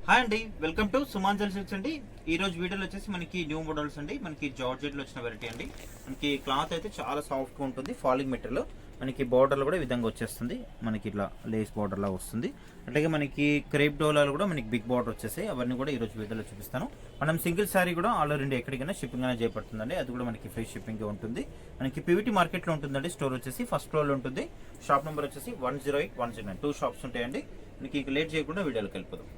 Hi అండి, welcome to సుమాంజల్ silks అండి. ఈ రోజు వీడియోలో వచ్చేసి మనకి న్యూ మోడల్స్ అండి. మనకి జార్జెట్ లో వచ్చిన వెరైటీ అండి. మనకి క్లాత్ అయితే చాలా సాఫ్ట్ గా ఉంటుంది. ఫాలింగ్ మెటీరియల్ మనకి బార్డర్లు కూడా ఈ విధంగా వచ్చేస్తుంది. మనకి ఇట్లా లేస్ బార్డర్ లా వస్తుంది. అట్లాగే మనకి క్రేప్ డోలాలు కూడా మనకి బిగ్ బార్డర్ వచ్చేసాయి. అవన్నీ కూడా ఈ రోజు వీడియోలో చూపిస్తాను. మనం సింగిల్ శారీ కూడా ఆల్ ఓవర్ ఇండియా ఎక్కడికైనా షిప్పింగ్ అనేది చేయబడుతుందండి. అది కూడా మనకి ఫ్రీ షిప్పింగ్ ఉంటుంది. మనకి పీవీటీ మార్కెట్ లో ఉంటుందండి. స్టోర్ వచ్చేసి ఫస్ట్ ఫ్లోర్ లో ఉంటుంది. షాప్ నెంబర్ వచ్చేసి 108, 109 2 షాప్స్ ఉంటాయండి. మీకు లేట్ చేయకుండా వీడియోలోకి వెళ్ళిపోదాం.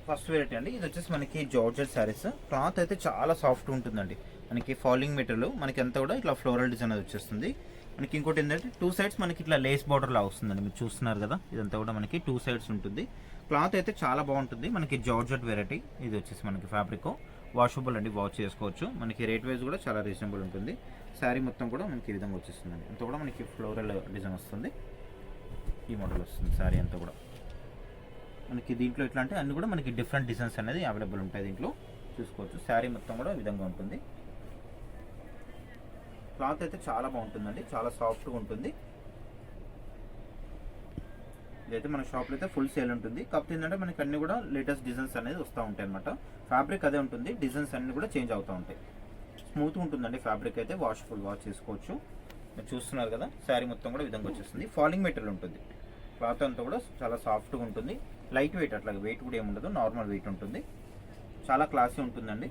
ఫస్ట్ వెరైటీ అండి. ఇది వచ్చేసి మనకి జార్జెట్ శారీస్. క్లాత్ అయితే చాలా సాఫ్ట్ ఉంటుందండి. మనకి ఫాలింగ్ మెటీరియల్ మనకి అంతా కూడా ఇట్లా ఫ్లోరల్ డిజైన్ అది వచ్చేస్తుంది. మనకి ఇంకోటి ఏంటంటే 2 సైడ్స్ మనకి ఇట్లా లేస్ బార్డర్ లా వస్తుందండి. మీరు చూస్తున్నారు కదా, ఇదంతా కూడా మనకి 2 సైడ్స్ ఉంటుంది. క్లాత్ అయితే చాలా బాగుంటుంది. మనకి జార్జెట్ వెరైటీ. ఇది వచ్చేసి మనకి ఫ్యాబ్రిక్ వాషబుల్ అండి, వాష్ చేసుకోవచ్చు. మనకి రేట్ వైజ్ కూడా చాలా రీజనబుల్ ఉంటుంది. శారీ మొత్తం కూడా మనకి ఈ విధంగా వచ్చేస్తుందండి. అంతా కూడా మనకి ఫ్లోరల్ డిజైన్ వస్తుంది. ఈ మోడల్ వస్తుంది శారీ అంతా కూడా. మనకి దీంట్లో ఎట్లా అంటే అన్ని కూడా మనకి డిఫరెంట్ డిజైన్స్ అనేది అవైలబుల్ ఉంటాయి. దీంట్లో చూసుకోవచ్చు. శారీ మొత్తం కూడా ఈ విధంగా ఉంటుంది. క్లాత్ అయితే చాలా బాగుంటుందండి, చాలా సాఫ్ట్గా ఉంటుంది. ఇదైతే మన షాప్లో అయితే ఫుల్ సేల్ ఉంటుంది. కాకపోతే ఏంటంటే మనకి అన్ని కూడా లేటెస్ట్ డిజైన్స్ అనేది వస్తూ ఉంటాయి అనమాట. ఫ్యాబ్రిక్ అదే ఉంటుంది, డిజైన్స్ అన్ని కూడా చేంజ్ అవుతూ ఉంటాయి. స్మూత్గా ఉంటుందండి ఫ్యాబ్రిక్ అయితే. వాష్ చేసుకోవచ్చు. మీరు చూస్తున్నారు కదా, శారీ మొత్తం కూడా విధంగా వచ్చేస్తుంది. ఫాలింగ్ మెటీరియల్ ఉంటుంది. క్లాత్ అంతా కూడా చాలా సాఫ్ట్గా ఉంటుంది. లైట్ వెయిట్, అట్లాగే వెయిట్ కూడా ఏముండదు, నార్మల్ వెయిట్ ఉంటుంది. చాలా క్లాసీ ఉంటుందండి.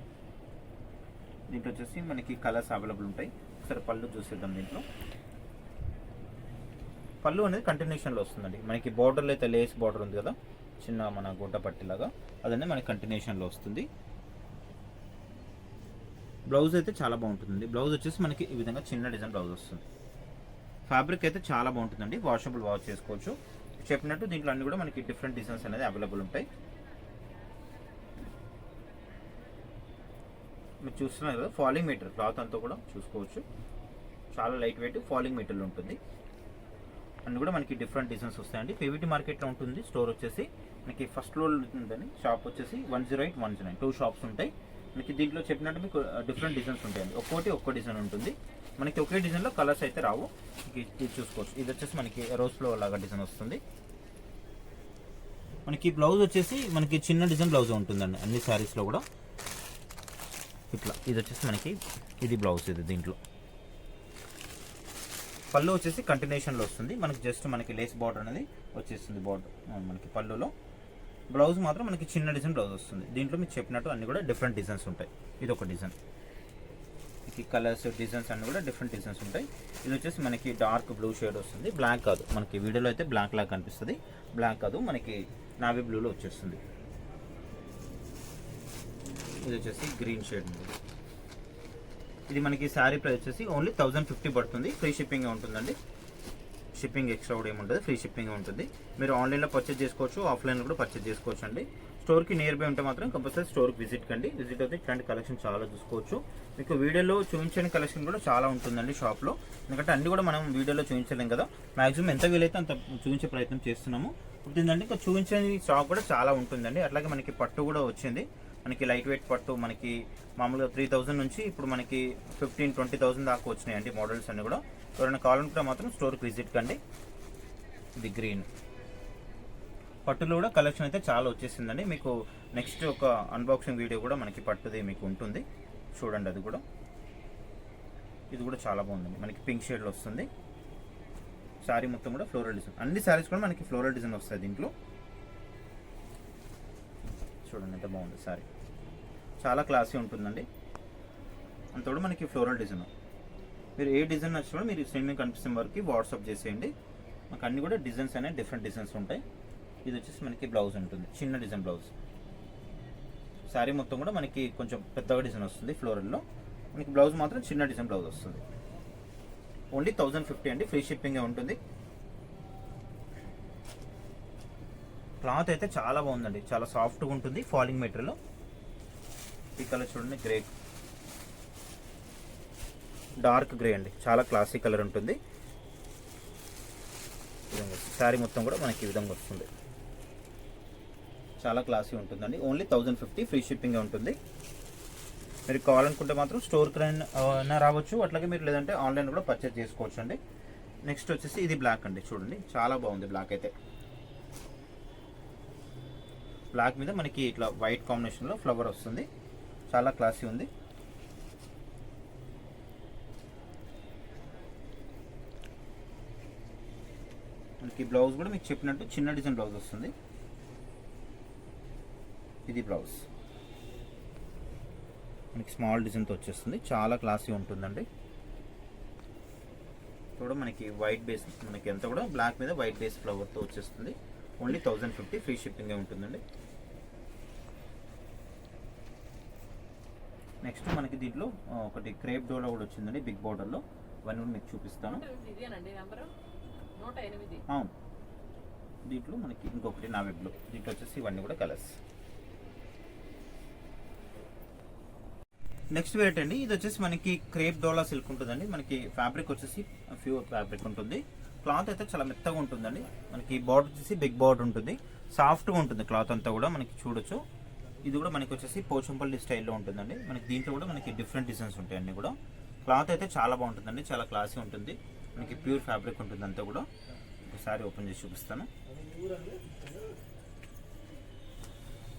దీంట్లో వచ్చేసి మనకి కలర్స్ అవైలబుల్ ఉంటాయి. ఒకసారి పళ్ళు చూసేద్దాం. దీంట్లో పళ్ళు అనేది కంటిన్యూషన్లో వస్తుందండి. మనకి బార్డర్లో అయితే లేస్ బార్డర్ ఉంది కదా, చిన్న మన గుడ్డ పట్టిలాగా, అదన్నీ మనకి కంటిన్యూషన్లో వస్తుంది. బ్లౌజ్ అయితే చాలా బాగుంటుందండి. బ్లౌజ్ వచ్చేసి మనకి ఈ విధంగా చిన్న డిజైన్ బ్లౌజ్ వస్తుంది. ఫ్యాబ్రిక్ అయితే చాలా బాగుంటుందండి, వాషబుల్ వాష్ చేసుకోవచ్చు. చెప్పినట్టు దీంట్లో అన్ని కూడా మనకి డిఫరెంట్ డిజైన్స్ అనేది అవైలబుల్ ఉంటాయి. మీరు చూస్తున్నారు కదా, ఫాలింగ్ మెటీరియల్ క్లాత్ అంతా కూడా చూసుకోవచ్చు. చాలా లైట్ వెయిట్ ఫాలింగ్ మెటీరియల్ ఉంటుంది. అన్ని కూడా మనకి డిఫరెంట్ డిజైన్స్ వస్తాయండి. పీవీటీ మార్కెట్లో ఉంటుంది. స్టోర్ వచ్చేసి మనకి ఫస్ట్ ఫ్లోర్ ఉంటుందని. షాప్ వచ్చేసి 108, 109 2 షాప్స్ ఉంటాయి. మనకి దీంట్లో చెప్పినట్టు మీకు డిఫరెంట్ డిజైన్స్ ఉంటాయండి. ఒక్కో డిజైన్ ఉంటుంది. మనకి ఒకే డిజైన్లో కలర్స్ అయితే రావు. ఇది చూసుకోవచ్చు. ఇది వచ్చేసి మనకి రోజ్ ఫ్లవర్ లాగా డిజైన్ వస్తుంది. మనకి బ్లౌజ్ వచ్చేసి మనకి చిన్న డిజైన్ బ్లౌజ్ ఉంటుందండి అన్ని శారీస్లో కూడా. ఇట్లా ఇది వచ్చేసి మనకి ఇది బ్లౌజ్. ఇది దీంట్లో పళ్ళు వచ్చేసి కంటిన్యూషన్లో వస్తుంది. మనకి జస్ట్ మనకి లేస్ బార్డర్ అనేది వచ్చేస్తుంది. బార్డర్ మనకి పళ్ళులో. బ్లౌజ్ మాత్రం మనకి చిన్న డిజైన్ బ్లౌజ్ వస్తుంది. దీంట్లో మీకు చెప్పినట్టు అన్ని కూడా డిఫరెంట్ డిజైన్స్ ఉంటాయి. ఇది ఒక డిజైన్. ఈ కలర్స్ డిజైన్స్ అన్ని కూడా డిఫరెంట్ డిజైన్స్ ఉంటాయి. ఇది వచ్చేసి మనకి డార్క్ బ్లూ షేడ్ వస్తుంది. బ్లాక్ కాదు, మనకి వీడియోలో అయితే బ్లాక్ లాగా కనిపిస్తుంది. బ్లాక్ కాదు, మనకి నావీ బ్లూలో వచ్చేస్తుంది. ఇది వచ్చేసి గ్రీన్ షేడ్ ఉంది. ఇది మనకి శారీ ప్రైస్ వచ్చేసి ఓన్లీ 1050 పడుతుంది. ఫ్రీ షిప్పింగ్ ఉంటుందండి. షిప్పింగ్ ఎక్స్ట్రా కూడా ఏముంటుంది, ఫ్రీ షిప్పింగ్ ఉంటుంది. మీరు ఆన్లైన్లో పర్చేజ్ చేసుకోవచ్చు, ఆఫ్లైన్లో కూడా పర్చేజ్ చేసుకోవచ్చు అండి. స్టోర్కి నియర్ బై ఉంటే మాత్రం కంపల్సరీ స్టోర్కి విజిట్ కండి. విజిట్ అయితే ఇట్లాంటి కలెక్షన్ చాలా చూసుకోవచ్చు. మీకు వీడియోలో చూపించని కలెక్షన్ కూడా చాలా ఉంటుందండి షాప్లో. ఎందుకంటే అన్ని కూడా మనం వీడియోలో చూపించలేం కదా. మ్యాక్సిమం ఎంత వీలైతే అంత చూపించే ప్రయత్నం చేస్తున్నాము. ఉంటుందండి. ఇంకా చూపించని స్టాక్ కూడా చాలా ఉంటుందండి. అట్లాగే మనకి పట్టు కూడా వచ్చింది. మనకి లైట్ వెయిట్ పట్టు మనకి మామూలుగా 3000 నుంచి ఇప్పుడు మనకి 15-20,000 దాకా వచ్చినాయండి మోడల్స్ అన్ని కూడా. ఎవరైనా కావాలనుకుంటే మాత్రం స్టోర్కి విజిట్ కండి. ఇది గ్రీన్ పట్టులో కూడా కలెక్షన్ అయితే చాలా వచ్చేసిందండి. మీకు నెక్స్ట్ ఒక అన్బాక్సింగ్ వీడియో కూడా మనకి పట్టుది మీకు ఉంటుంది, చూడండి. అది కూడా, ఇది కూడా చాలా బాగుందండి. మనకి పింక్ షేడ్లో వస్తుంది. శారీ మొత్తం కూడా ఫ్లోరల్ డిజైన్. అన్ని శారీస్ కూడా మనకి ఫ్లోరల్ డిజైన్ వస్తాయి దీంట్లో. చూడండి ఎంత బాగుంది శారీ. చాలా క్లాసీ ఉంటుందండి. అంత కూడా మనకి ఫ్లోరల్ డిజైన్. మీరు ఏ డిజైన్ నచ్చినా మీరు స్క్రీన్ కనిపిస్తున్న వరకు వాట్సాప్ చేసేయండి. మాకు అన్ని కూడా డిజైన్స్ అనేవి డిఫరెంట్ డిజైన్స్ ఉంటాయి. ఇది వచ్చేసి మనకి బ్లౌజ్ ఉంటుంది, చిన్న డిజైన్ బ్లౌజ్. శారీ మొత్తం కూడా మనకి కొంచెం పెద్దగా డిజైన్ వస్తుంది ఫ్లోరల్లో. మనకి బ్లౌజ్ మాత్రం చిన్న డిజైన్ బ్లౌజ్ వస్తుంది. ఓన్లీ 1050 అండి. ఫ్రీ షిప్పింగ్ ఉంటుంది. క్లాత్ అయితే చాలా బాగుందండి, చాలా సాఫ్ట్గా ఉంటుంది. Falling material. ఈ కలర్ చూడండి, గ్రే, డార్క్ గ్రే అండి. చాలా క్లాసీ కలర్ ఉంటుంది. శారీ మొత్తం కూడా మనకి ఈ విధంగా వస్తుంది. చాలా క్లాసీ ఉంటుందండి. ఓన్లీ 1050 ఫ్రీ షిప్పింగ్ ఉంటుంది. మీరు కావాలనుకుంటే మాత్రం స్టోర్కి రావచ్చు. అట్లాగే మీరు లేదంటే ఆన్లైన్ కూడా పర్చేజ్ చేసుకోవచ్చు అండి. నెక్స్ట్ వచ్చేసి ఇది బ్లాక్ అండి. చూడండి చాలా బాగుంది బ్లాక్ అయితే. బ్లాక్ మీద మనకి ఇట్లా వైట్ కాంబినేషన్లో ఫ్లవర్ వస్తుంది, చాలా క్లాసీ ఉంది. మనకి బ్లౌజ్ కూడా మీకు చెప్పినట్టు చిన్న డిజైన్ బ్లౌజ్ వస్తుంది. ఇది బ్లౌజ్ మనకి స్మాల్ డిజైన్తో వచ్చేస్తుంది, చాలా క్లాసీ ఉంటుందండి. కూడా మనకి వైట్ బేస్, మనకి ఎంత కూడా బ్లాక్ మీద వైట్ బేస్ ఫ్లవర్తో వచ్చేస్తుంది. ఓన్లీ 1050, ఫ్రీ షిప్పింగే ఉంటుందండి. నెక్స్ట్ మనకి దీంట్లో ఒకటి క్రేప్ డోలో కూడా వచ్చిందండి బిగ్ బార్డర్లో, ఇవన్నీ కూడా మీకు చూపిస్తాను. అవును, దీంట్లో మనకి ఇంకొకటి నావీ బ్లూ, దీంట్లో వచ్చేసి ఇవన్నీ కూడా కలర్స్. నెక్స్ట్ వెరైటీ అండి, ఇది వచ్చేసి మనకి క్రేప్ డోలా సిల్క్ ఉంటుందండి. మనకి ఫ్యాబ్రిక్ వచ్చేసి ప్యూర్ ఫ్యాబ్రిక్ ఉంటుంది. క్లాత్ అయితే చాలా మెత్తగా ఉంటుందండి. మనకి బార్డర్ వచ్చేసి బిగ్ బార్డర్ ఉంటుంది, సాఫ్ట్గా ఉంటుంది క్లాత్ అంతా కూడా మనకి చూడొచ్చు. ఇది కూడా మనకి వచ్చేసి పోచంపల్లి స్టైల్లో ఉంటుందండి. మనకి దీంట్లో కూడా మనకి డిఫరెంట్ డిజైన్స్ ఉంటాయి అన్నీ కూడా. క్లాత్ అయితే చాలా బాగుంటుందండి, చాలా క్లాసీ ఉంటుంది. మనకి ప్యూర్ ఫ్యాబ్రిక్ ఉంటుంది అంతా కూడా. ఒకసారి ఓపెన్ చేసి చూపిస్తాను.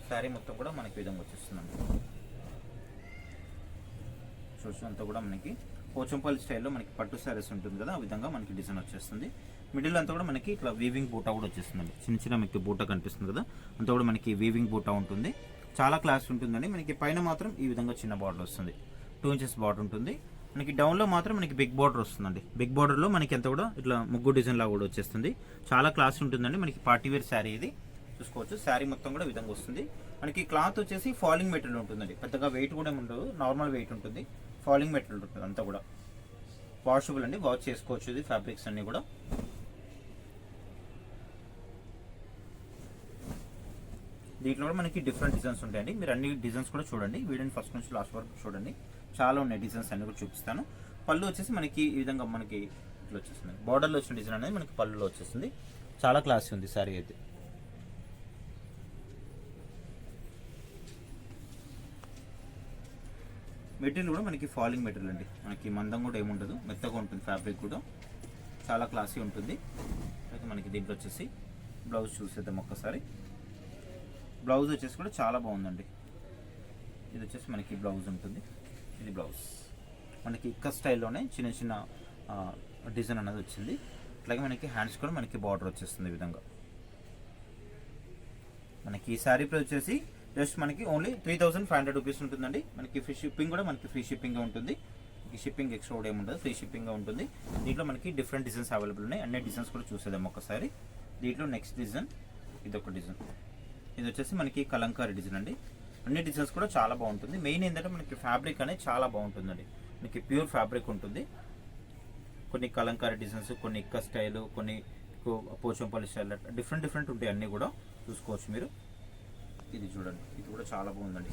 శారీ మొత్తం కూడా మనకి విధంగా వచ్చేస్తుందండి. చూసి అంతా కూడా మనకి పోచంపల్లి స్టైల్లో మనకి పట్టు శారీస్ ఉంటుంది కదా, ఆ విధంగా మనకి డిజైన్ వచ్చేస్తుంది. మిడిల్ అంతా కూడా మనకి ఇట్లా వీవింగ్ బూటా కూడా వచ్చేస్తుందండి. చిన్న చిన్న మీకు బూటా కనిపిస్తుంది కదా, అంతా కూడా మనకి వీవింగ్ బూటా ఉంటుంది. చాలా క్లాస్ ఉంటుందండి. మనకి పైన మాత్రం ఈ విధంగా చిన్న బార్డర్ వస్తుంది, 2 ఇంచెస్ బార్డర్ ఉంటుంది. మనకి డౌన్లో మాత్రం మనకి బిగ్ బార్డర్ వస్తుందండి. బిగ్ బార్డర్లో మనకి ఎంత కూడా ఇట్లా ముగ్గు డిజైన్ లాగా కూడా వచ్చేస్తుంది. చాలా క్లాస్ ఉంటుందండి. మనకి పార్టీవేర్ శారీ ఇది చూసుకోవచ్చు. శారీ మొత్తం కూడా విధంగా వస్తుంది. మనకి క్లాత్ వచ్చేసి ఫాలింగ్ మెటీరియల్ ఉంటుందండి. పెద్దగా వెయిట్ కూడా ఉండదు, నార్మల్ వెయిట్ ఉంటుంది. ఫాలింగ్ మెటీరియల్ ఉంటుంది అంతా కూడా. వాషబుల్ అండి, వాష్ చేసుకోవచ్చు. ఇది ఫ్యాబ్రిక్స్ అన్నీ కూడా. దీంట్లో కూడా మనకి డిఫరెంట్ డిజైన్స్ ఉంటాయండి. మీరు అన్ని డిజైన్స్ కూడా చూడండి, వీడియోని ఫస్ట్ నుంచి లాస్ట్ వరకు చూడండి. చాలా ఉన్నాయి డిజైన్స్, అన్ని కూడా చూపిస్తాను. పళ్ళు వచ్చేసి మనకి ఈ విధంగా మనకి ఇట్లా వచ్చేస్తుంది. బార్డర్లో వచ్చిన డిజైన్ అనేది మనకి పళ్ళులో వచ్చేస్తుంది. చాలా క్లాసీ ఉంది సారీ అయితే. మెటీరియల్ కూడా మనకి ఫాలింగ్ మెటీరియల్ అండి. మనకి మందం కూడా ఏముండదు, మెత్తగా ఉంటుంది. ఫ్యాబ్రిక్ కూడా చాలా క్లాసీ ఉంటుంది. అయితే మనకి దీంట్లో వచ్చేసి బ్లౌజ్ చూసేద్దాం ఒక్కసారి. బ్లౌజ్ వచ్చేసి కూడా చాలా బాగుందండి. ఇది వచ్చేసి మనకి బ్లౌజ్ ఉంటుంది. ఇది బ్లౌజ్ మనకి ఇక్క స్టైల్లోనే చిన్న చిన్న డిజైన్ అనేది వచ్చింది. అట్లాగే మనకి హ్యాండ్స్ కూడా మనకి బార్డర్ వచ్చేస్తుంది ఈ విధంగా. మనకి ఈ శారీ ప్రైస్ వచ్చేసి జస్ట్ మనకి ఓన్లీ 3500 రూపీస్ ఉంటుందండి. మనకి ఫ్రీ షిప్పింగ్ కూడా మనకి ఫ్రీ షిప్పింగ్ ఉంటుంది. షిప్పింగ్ ఎక్స్ట్రా కూడా ఏముండదు, ఫ్రీ షిప్పింగ్ ఉంటుంది. దీంట్లో మనకి డిఫరెంట్ డిజైన్స్ అవైలబుల్ ఉన్నాయి. అన్ని డిజైన్స్ కూడా చూసేద్దాం ఒకసారి. దీంట్లో నెక్స్ట్ డిజైన్ ఇదొక డిజైన్. ఇది వచ్చేసి మనకి కలంకారీ డిజైన్ అండి. అన్ని డిజైన్స్ కూడా చాలా బాగుంటుంది. మెయిన్ ఏంటంటే మనకి ఫ్యాబ్రిక్ అనేది చాలా బాగుంటుందండి. మనకి ప్యూర్ ఫ్యాబ్రిక్ ఉంటుంది. కొన్ని కలంకారీ డిజైన్స్, కొన్ని ఇక్క స్టైల్, కొన్ని పోచంపల్లి స్టైల్, డిఫరెంట్ ఉంటాయి అన్నీ కూడా చూసుకోవచ్చు మీరు. ఇది చూడండి, ఇది కూడా చాలా బాగుందండి.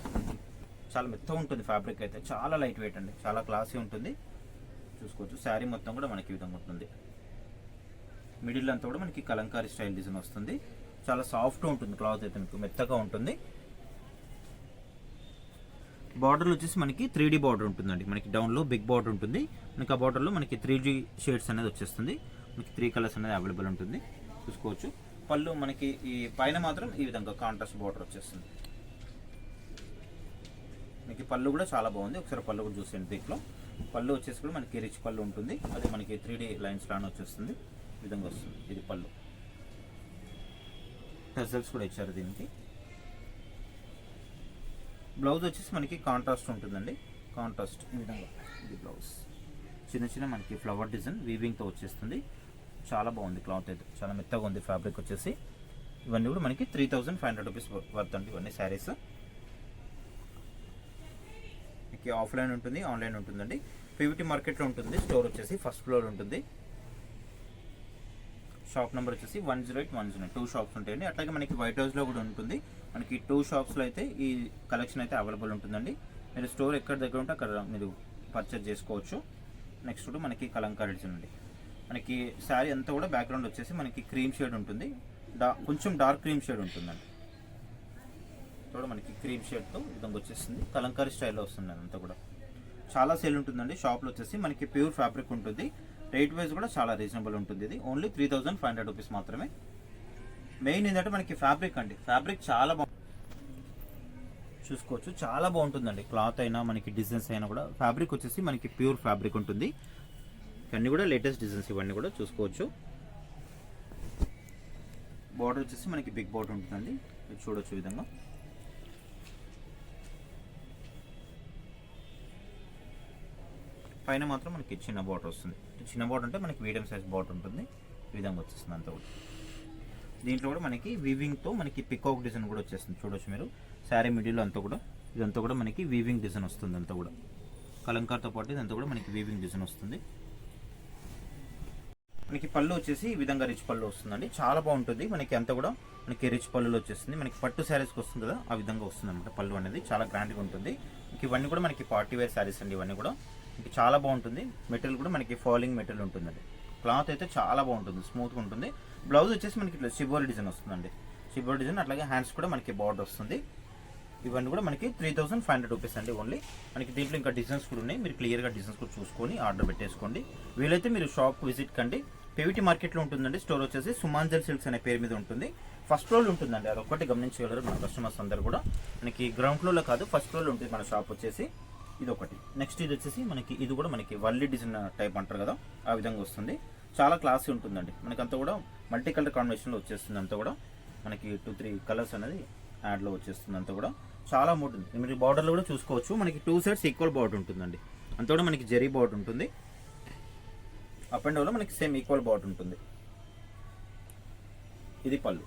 చాలా మెత్తగా ఉంటుంది ఫ్యాబ్రిక్ అయితే, చాలా లైట్ వెయిట్ అండి, చాలా క్లాసీ ఉంటుంది. చూసుకోవచ్చు. శారీ మొత్తం కూడా మనకి ఈ విధంగా ఉంటుంది. మిడిల్ అంతా కూడా మనకి కలంకారీ స్టైల్ డిజైన్ వస్తుంది. చాలా సాఫ్ట్గా ఉంటుంది క్లాత్ అయితే, మీకు మెత్తగా ఉంటుంది. బార్డర్లు వచ్చేసి మనకి 3D బార్డర్ ఉంటుందండి. మనకి డౌన్లో బిగ్ బార్డర్ ఉంటుంది. మనకి ఆ బార్డర్లో మనకి 3D షేడ్స్ అనేది వచ్చేస్తుంది. మనకి 3 కలర్స్ అనేది అవైలబుల్ ఉంటుంది. చూసుకోవచ్చు. పళ్ళు మనకి ఈ పైన మాత్రం ఈ విధంగా కాంట్రాస్ట్ బార్డర్ వచ్చేస్తుంది. మనకి పళ్ళు కూడా చాలా బాగుంది. ఒకసారి పళ్ళు కూడా చూసేయండి. దీంట్లో పళ్ళు వచ్చేసి కూడా మనకి రిచ్ పళ్ళు ఉంటుంది. అది మనకి 3D లైన్స్ లానే వచ్చేస్తుంది. ఈ విధంగా వస్తుంది. ఇది పళ్ళు. టెజల్స్ కూడా ఇచ్చారు దీనికి. బ్లౌజ్ వచ్చేసి మనకి కాంట్రాస్ట్ ఉంటుందండి. కాంట్రాస్ట్ ఈ విధంగా ఇది బ్లౌజ్. చిన్న చిన్న మనకి ఫ్లవర్ డిజైన్ వీవింగ్తో వచ్చేస్తుంది. చాలా బాగుంది క్లాత్ అయితే, చాలా మెత్తగా ఉంది ఫ్యాబ్రిక్ వచ్చేసి. ఇవన్నీ కూడా మనకి 3500 రూపీస్ వర్త్ అండి ఇవన్నీ శారీస్. మీకు ఆఫ్లైన్ ఉంటుంది, ఆన్లైన్ ఉంటుందండి. పీవీటీ మార్కెట్లో ఉంటుంది. స్టోర్ వచ్చేసి ఫస్ట్ ఫ్లోర్ ఉంటుంది. షాప్ నెంబర్ వచ్చేసి 10810. 2 షాప్స్ ఉంటాయండి. అట్లాగే మనకి వైట్ హౌస్లో కూడా ఉంటుంది. మనకి 2 షాప్స్లో అయితే ఈ కలెక్షన్ అయితే అవైలబుల్ ఉంటుందండి. మీరు స్టోర్ ఎక్కడ దగ్గర ఉంటే అక్కడ మీరు పర్చేజ్ చేసుకోవచ్చు. నెక్స్ట్ కూడా మనకి కలంకారీ డిజైన్ అండి. మనకి శారీ అంతా కూడా బ్యాక్గ్రౌండ్ వచ్చేసి మనకి క్రీమ్ షేడ్ ఉంటుంది. కొంచెం డార్క్ క్రీమ్ షేడ్ ఉంటుందండి. కూడా మనకి క్రీమ్ షేడ్తో విధంగా వచ్చేస్తుంది. కలంకారీ స్టైల్లో వస్తుంది అంతా కూడా. చాలా సేల్ ఉంటుందండి షాప్లో వచ్చేసి. మనకి ప్యూర్ ఫ్యాబ్రిక్ ఉంటుంది. రేట్ వైజ్ కూడా చాలా రీజనబుల్ ఉంటుంది. ఇది ఓన్లీ 3500 రూపీస్ మాత్రమే. మెయిన్ ఏంటంటే మనకి ఫ్యాబ్రిక్ అండి. ఫ్యాబ్రిక్ చాలా బాగుంది. చూసుకోవచ్చు, చాలా బాగుంటుందండి. క్లాత్ అయినా మనకి డిజైన్స్ అయినా కూడా. ఫ్యాబ్రిక్ వచ్చేసి మనకి ప్యూర్ ఫ్యాబ్రిక్ ఉంటుంది. ఇవన్నీ కూడా లేటెస్ట్ డిజైన్స్, ఇవన్నీ కూడా చూసుకోవచ్చు. బార్డర్ వచ్చేసి మనకి బిగ్ బార్డర్ ఉంటుందండి, మీరు చూడొచ్చు ఈ విధంగా. పైన మాత్రం మనకి చిన్న బార్డర్ వస్తుంది. చిన్న బార్డర్ అంటే మనకి మీడియం సైజ్ బార్డర్ ఉంటుంది, ఈ విధంగా వచ్చేస్తుంది అంతా కూడా. దీంట్లో కూడా మనకి వీవింగ్తో మనకి పికాక్ డిజైన్ కూడా వచ్చేస్తుంది, చూడొచ్చు మీరు. శారీ మిడిల్లో అంతా కూడా ఇదంతా కూడా మనకి వీవింగ్ డిజైన్ వస్తుంది అంతా కూడా. కలంకార్తో పాటు ఇదంతా కూడా మనకి వీవింగ్ డిజైన్ వస్తుంది. మనకి పళ్ళు వచ్చేసి ఈ విధంగా రిచ్ పళ్ళు వస్తుందండి, చాలా బాగుంటుంది. మనకి అంతా కూడా మనకి రిచ్ పళ్ళులో వచ్చేస్తుంది. మనకి పట్టు శారీస్కి వస్తుంది కదా, ఆ విధంగా వస్తుంది అనమాట పళ్ళు అనేది. చాలా గ్రాండ్గా ఉంటుంది. ఇవన్నీ కూడా మనకి పార్టీ వేర్ శారీస్ అండి. ఇవన్నీ కూడా మనకి చాలా బాగుంటుంది. మెటీరియల్ కూడా మనకి ఫాలింగ్ మెటీరియల్ ఉంటుందండి. క్లాత్ అయితే చాలా బాగుంటుంది, స్మూత్గా ఉంటుంది. బ్లౌజ్ వచ్చేసి మనకి ఇట్లా షిబోరి డిజైన్ వస్తుందండి, షిబోరి డిజైన్. అట్లాగే హ్యాండ్స్ కూడా మనకి బార్డర్ వస్తుంది. ఇవన్నీ కూడా మనకి 3500 రూపీస్ అండి ఓన్లీ. మనకి దీంట్లో ఇంకా డిజైన్స్ కూడా ఉన్నాయి, మీరు క్లియర్గా డిజైన్స్ కూడా చూసుకొని ఆర్డర్ పెట్టేసుకోండి. వీలైతే మీరు షాప్ విజిట్ కండి. పేవిటీ మార్కెట్లో ఉంటుందండి. స్టోర్ వచ్చేసి సుమాంజల్ సిల్క్స్ అనే పేరు మీద ఉంటుంది. ఫస్ట్ ఫ్లోర్లో ఉంటుందండి, అదొక్కటి గమనించగలరు మన కస్టమర్స్ అందరు కూడా. మనకి గ్రౌండ్ ఫ్లోర్లో కాదు, ఫస్ట్ ఫ్లోర్లో ఉంటుంది మన షాప్ వచ్చేసి. ఇది ఒకటి. నెక్స్ట్ ఇది వచ్చేసి మనకి ఇది కూడా మనకి వల్లి డిజైన్ టైప్ అంటారు కదా, ఆ విధంగా వస్తుంది. చాలా క్లాసీ ఉంటుందండి. మనకి అంతా కూడా మల్టీ కలర్ కాంబినేషన్లో వచ్చేస్తుంది. అంతా కూడా మనకి 2-3 కలర్స్ అనేది యాడ్లో వచ్చేస్తుంది. అంతా కూడా చాలా బాగుంటుంది. మీరు బార్డర్లో కూడా చూసుకోవచ్చు, మనకి 2 సైడ్స్ ఈక్వల్ బార్డర్ ఉంటుందండి. అంతా కూడా మనకి జరీ బార్డర్ ఉంటుంది. అప్ అండ్ డౌన్లో మనకి సేమ్ ఈక్వల్ బార్డర్ ఉంటుంది. ఇది పళ్ళు.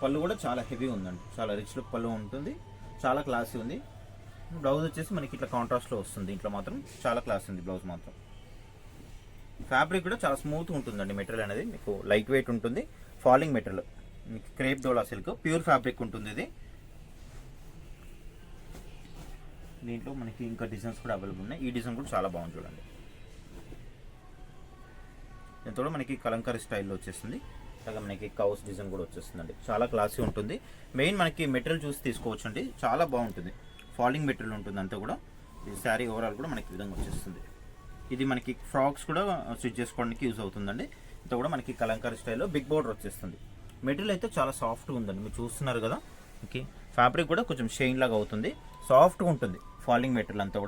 పళ్ళు కూడా చాలా హెవీ ఉందండి, చాలా రిచ్ లుక్ పళ్ళు ఉంటుంది, చాలా క్లాసీ ఉంది. బ్లౌజ్ వచ్చేసి మనకి ఇట్లా కాంట్రాస్ట్లో వస్తుంది. ఇంట్లో మాత్రం చాలా క్లాస్ ఉంది బ్లౌజ్ మాత్రం. ఫ్యాబ్రిక్ కూడా చాలా స్మూత్గా ఉంటుందండి. మెటీరియల్ అనేది మీకు లైట్ వెయిట్ ఉంటుంది. ఫాలింగ్ మెటీరియల్, మీకు క్రేప్ డోలా సిల్క్ ప్యూర్ ఫ్యాబ్రిక్ ఉంటుంది ఇది. దీంట్లో మనకి ఇంకా డిజైన్స్ కూడా అవైలబుల్ ఉన్నాయి. ఈ డిజైన్ కూడా చాలా బాగుంది చూడండి. దీంతో కూడా మనకి కలంకారీ స్టైల్లో వచ్చేస్తుంది. అలాగే మనకి కౌస్ డిజైన్ కూడా వచ్చేస్తుందండి, చాలా క్లాసీ ఉంటుంది. మెయిన్ మనకి మెటీరియల్ చూసి తీసుకోవచ్చు అండి, చాలా బాగుంటుంది. ఫాలింగ్ మెటీరియల్ ఉంటుంది అంతా కూడా. ఈ శారీ ఓవరాల్ కూడా మనకి విధంగా వచ్చేస్తుంది. ఇది మనకి ఫ్రాక్స్ కూడా స్టిచ్ చేసుకోవడానికి యూజ్ అవుతుందండి. ఇంత కూడా మనకి కలంకారీ స్టైల్లో బిగ్ బోర్డర్ వచ్చేస్తుంది. మెటీరియల్ అయితే చాలా సాఫ్ట్గా ఉందండి, మీరు చూస్తున్నారు కదా. ఓకే, ఫ్యాబ్రిక్ కూడా కొంచెం షైన్ లాగా అవుతుంది, సాఫ్ట్గా ఉంటుంది. ఫాలింగ్ మెటీరియల్ అంతా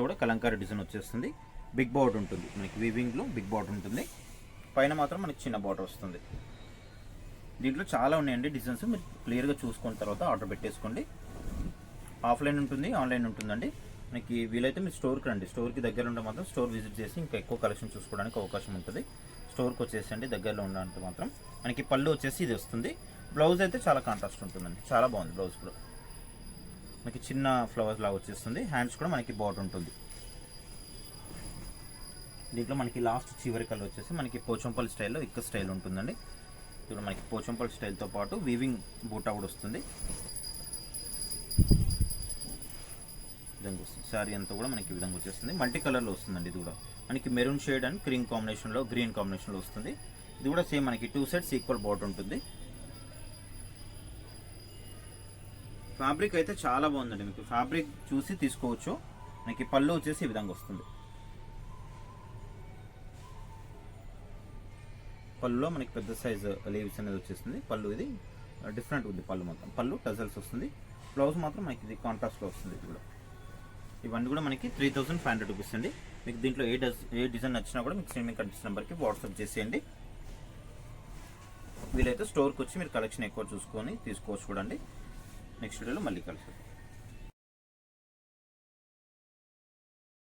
కూడా కలంకారీ డిజైన్ వచ్చేస్తుంది. బిగ్ బోర్డర్ ఉంటుంది మనకి, వీవింగ్లో బిగ్ బోర్డర్ ఉంటుంది. పైన మాత్రం మనకి చిన్న బోర్డర్ వస్తుంది. దీంట్లో చాలా ఉన్నాయండి డిజైన్స్, మీరు క్లియర్గా చూసుకున్న తర్వాత ఆర్డర్ పెట్టేసుకోండి. ఆఫ్లైన్ ఉంటుంది, ఆన్లైన్ ఉంటుందండి. మనకి వీలైతే మీరు స్టోర్కి రండి. స్టోర్కి దగ్గర ఉంటే మాత్రం స్టోర్ విజిట్ చేసి ఇంకా ఎక్కువ కలెక్షన్ చూసుకోవడానికి అవకాశం ఉంటుంది. స్టోర్కి వచ్చేసండి దగ్గరలో ఉండాలంటే మాత్రం. మనకి పళ్ళు వచ్చేసి ఇది వస్తుంది. బ్లౌజ్ అయితే చాలా కాంట్రాస్ట్ ఉంటుందండి, చాలా బాగుంది బ్లౌజ్ కూడా. మనకి చిన్న ఫ్లవర్స్ లాగా వచ్చేస్తుంది. హ్యాండ్స్ కూడా మనకి బార్డర్ ఉంటుంది. దీంట్లో మనకి లాస్ట్ చివరి కలర్ వచ్చేసి మనకి పోచంపల్లి స్టైల్లో ఇక్క స్టైల్ ఉంటుందండి. ఇప్పుడు మనకి పోచంపల్లి స్టైల్తో పాటు వీవింగ్ బూటా కూడా వస్తుంది. విధంగా వస్తుంది. శారీ అంతా కూడా మనకి విధంగా వచ్చేస్తుంది. మల్టీ కలర్లో వస్తుందండి. ఇది కూడా మనకి మెరూన్ షేడ్ అండ్ క్రీమ్ కాంబినేషన్లో, గ్రీన్ కాంబినేషన్లో వస్తుంది. ఇది కూడా సేమ్ మనకి 2 సైడ్స్ ఈక్వల్ బార్డర్ ఉంటుంది. ఫ్యాబ్రిక్ అయితే చాలా బాగుందండి, మీకు ఫ్యాబ్రిక్ చూసి తీసుకోవచ్చు. మనకి పళ్ళు వచ్చేసి ఈ విధంగా వస్తుంది. పళ్ళులో మనకి పెద్ద సైజ్ లీవ్స్ అనేది వచ్చేస్తుంది. పళ్ళు ఇది డిఫరెంట్ ఉంది. పళ్ళు మొత్తం పళ్ళు టజల్స్ వస్తుంది. బ్లౌజ్ మాత్రం మనకి ఇది కాంట్రాస్ట్లో వస్తుంది. ఇది కూడా ఇవన్నీ కూడా మనకి 3500 రూపీస్ అండి. మీకు దీంట్లో ఏ డిజైన్ నచ్చినా కూడా మీకు స్క్రీన్ కనిపిస్తున్న నెంబర్కి వాట్సాప్ చేసేయండి. వీలైతే స్టోర్కి వచ్చి మీరు కలెక్షన్ ఎక్కువ చూసుకొని తీసుకోవచ్చు చూడండి. నెక్స్ట్ వీడియోలో మళ్ళీ కలుస్తాం.